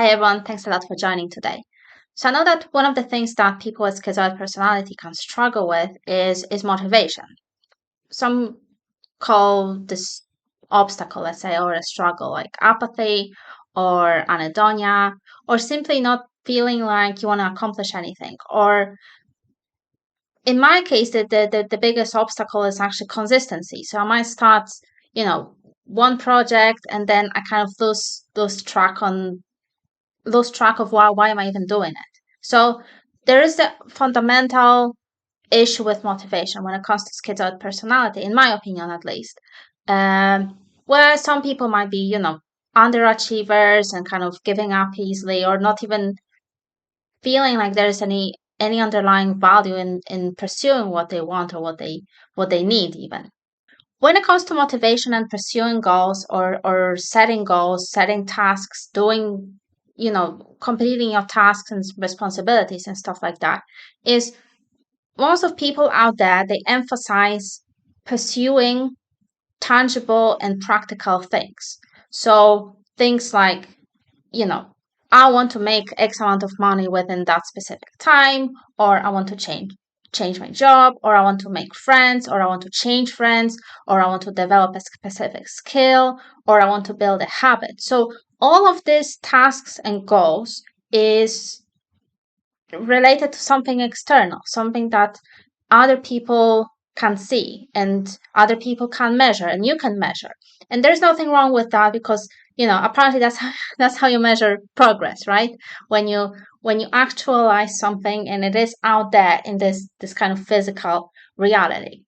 Hey everyone, thanks a lot for joining today. So I know that one of the things that people with schizoid personality can struggle with is motivation. Some call this obstacle, let's say, or a struggle, like apathy or anhedonia, or simply not feeling like you want to accomplish anything. Or in my case, the biggest obstacle is actually consistency. So I might start, one project and then I kind of lose track of why am I even doing it. So there is the fundamental issue with motivation when it comes to schizoid personality, in my opinion at least, where some people might be, underachievers and kind of giving up easily, or not even feeling like there's any underlying value in pursuing what they want or what they need even. When it comes to motivation and pursuing goals, or setting goals, setting tasks, doing, completing your tasks and responsibilities and stuff like that, is most of people out there, they emphasize pursuing tangible and practical things. So things like, you know, I want to make X amount of money within that specific time, or I want to change my job, or I want to make friends, or I want to change friends, or I want to develop a specific skill, or I want to build a habit. So all of these tasks and goals is related to something external, something that other people can see and other people can measure and you can measure. And there's nothing wrong with that because, apparently that's how you measure progress, right? When you actualize something and it is out there in this kind of physical reality.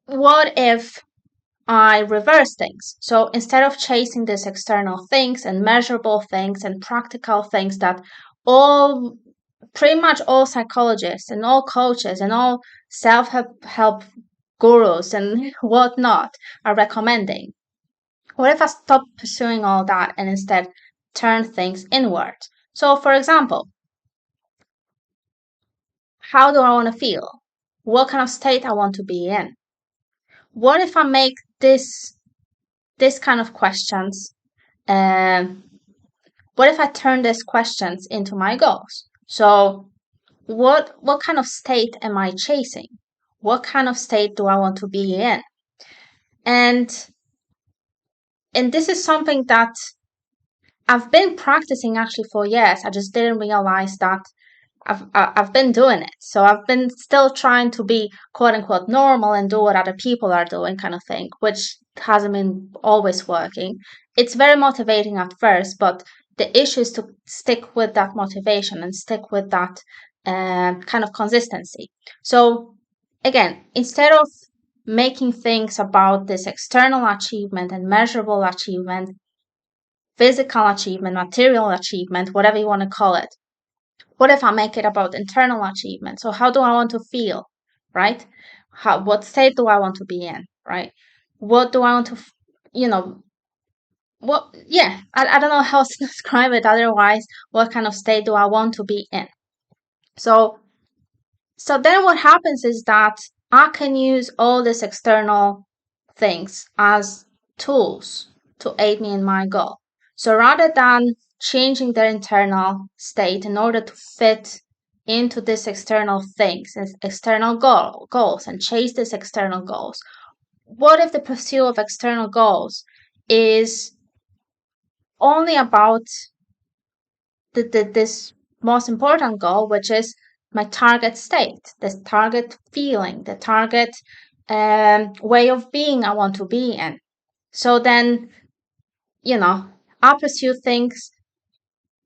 What if I reverse things? So instead of chasing these external things and measurable things and practical things that all pretty much all psychologists and all coaches and all self-help gurus and whatnot are recommending. What if I stop pursuing all that and instead turn things inward? So, for example, how do I want to feel? What kind of state I want to be in? What if I make this kind of questions? Um, what if I turn these questions into my goals? So, what kind of state am I chasing? What kind of state do I want to be in? And this is something that I've been practicing actually for years. I just didn't realize that I've been doing it. So I've been still trying to be quote unquote normal and do what other people are doing, kind of thing, which hasn't been always working. It's very motivating at first, but the issue is to stick with that motivation and stick with that kind of consistency. So again, instead of making things about this external achievement and measurable achievement, physical achievement, material achievement, whatever you want to call it, what if I make it about internal achievement? So how do I want to feel, right? What state do I want to be in, right? What do I want to, you know, I don't know how to describe it otherwise. What kind of state do I want to be in? So then what happens is that I can use all these external things as tools to aid me in my goal. So rather than changing their internal state in order to fit into these external things, external goals, and chase these external goals, what if the pursuit of external goals is only about this most important goal, which is my target state, the target feeling, the target way of being I want to be in. So then, I'll pursue things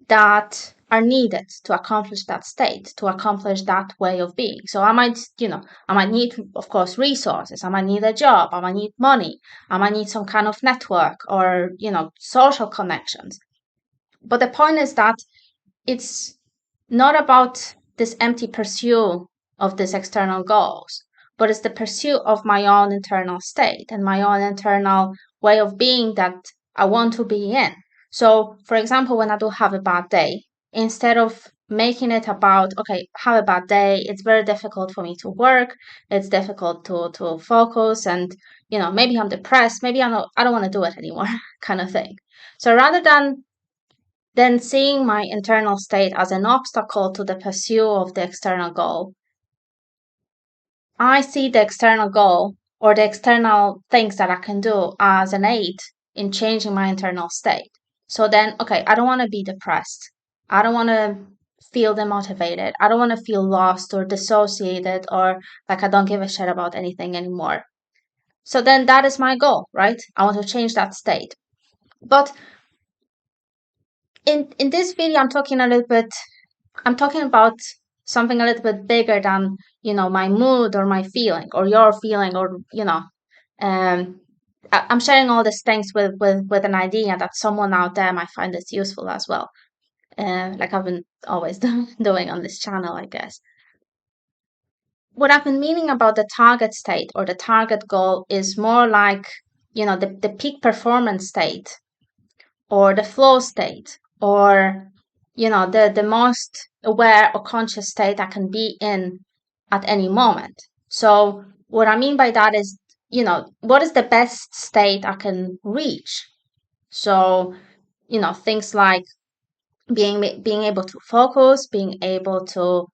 that are needed to accomplish that state, to accomplish that way of being. So I might need, of course, resources. I might need a job. I might need money. I might need some kind of network or, social connections. But the point is that it's not about this empty pursuit of these external goals, but it's the pursuit of my own internal state and my own internal way of being that I want to be in. So, for example, when I do have a bad day, instead of making it about, okay, have a bad day, it's very difficult for me to work, it's difficult to focus, and maybe I'm depressed, maybe I don't want to do it anymore, kind of thing. So rather than then seeing my internal state as an obstacle to the pursuit of the external goal, I see the external goal or the external things that I can do as an aid in changing my internal state. So then, okay, I don't want to be depressed. I don't want to feel demotivated. I don't want to feel lost or dissociated or like I don't give a shit about anything anymore. So then that is my goal, right? I want to change that state. But in this video, I'm talking about something a little bit bigger than, my mood or my feeling or your feeling or, I'm sharing all these things with an idea that someone out there might find this useful as well. Like I've been always doing on this channel, I guess. What I've been meaning about the target state or the target goal is more like, the peak performance state or the flow state or, the most aware or conscious state I can be in at any moment. So what I mean by that is, what is the best state I can reach? So, things like being able to focus, being able to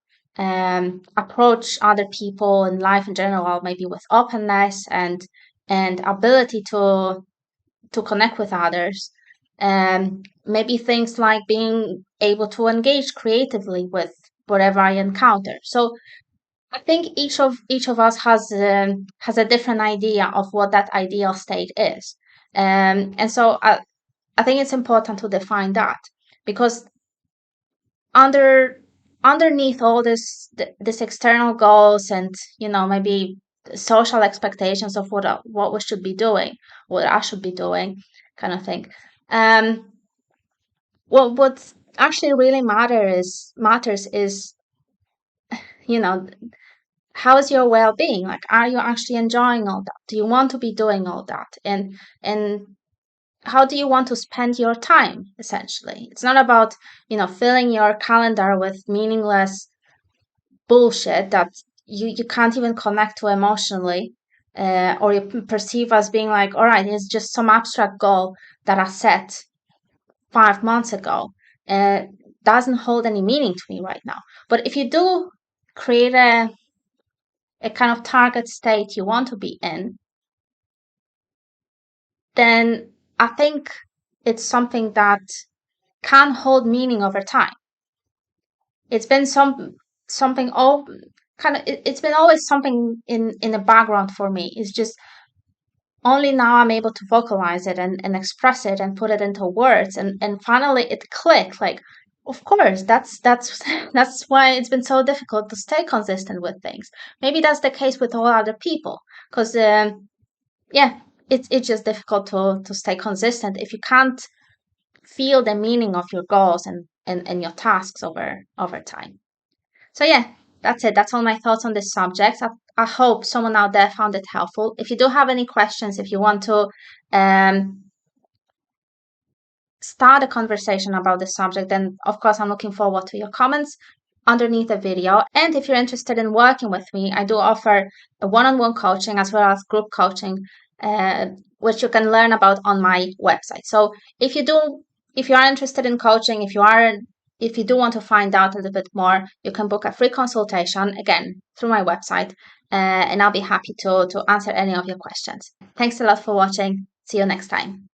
approach other people in life in general, maybe with openness and ability to connect with others. Maybe things like being able to engage creatively with whatever I encounter. So I think each of us has a different idea of what that ideal state is, and so I think it's important to define that because under underneath all this external goals and maybe social expectations of what we should be doing, what I should be doing, kind of thing. Well, what actually really matters is you know how is your well-being? Like, are you actually enjoying all that? Do you want to be doing all that? And how do you want to spend your time? Essentially, it's not about filling your calendar with meaningless bullshit that you can't even connect to emotionally, or you perceive as being like, all right, it's just some abstract goal that I set 5 months ago. Doesn't hold any meaning to me right now. But if you do create a kind of target state you want to be in, then I think it's something that can hold meaning over time. It's been something all kind of it's been always something in the background for me. It's just only now I'm able to vocalize it and express it and put it into words and finally it clicked. Like, of course, that's that's why it's been so difficult to stay consistent with things. Maybe that's the case with all other people, because yeah, it's just difficult to stay consistent if you can't feel the meaning of your goals and your tasks over time. So yeah, that's it. That's all my thoughts on this subject. I hope someone out there found it helpful. If you do have any questions, if you want to um, start a conversation about this subject, then of course I'm looking forward to your comments underneath the video. And if you're interested in working with me, I do offer a one-on-one coaching as well as group coaching, which you can learn about on my website. So if you are interested in coaching, if you do want to find out a little bit more, you can book a free consultation again through my website, and I'll be happy to answer any of your questions. Thanks a lot for watching. See you next time.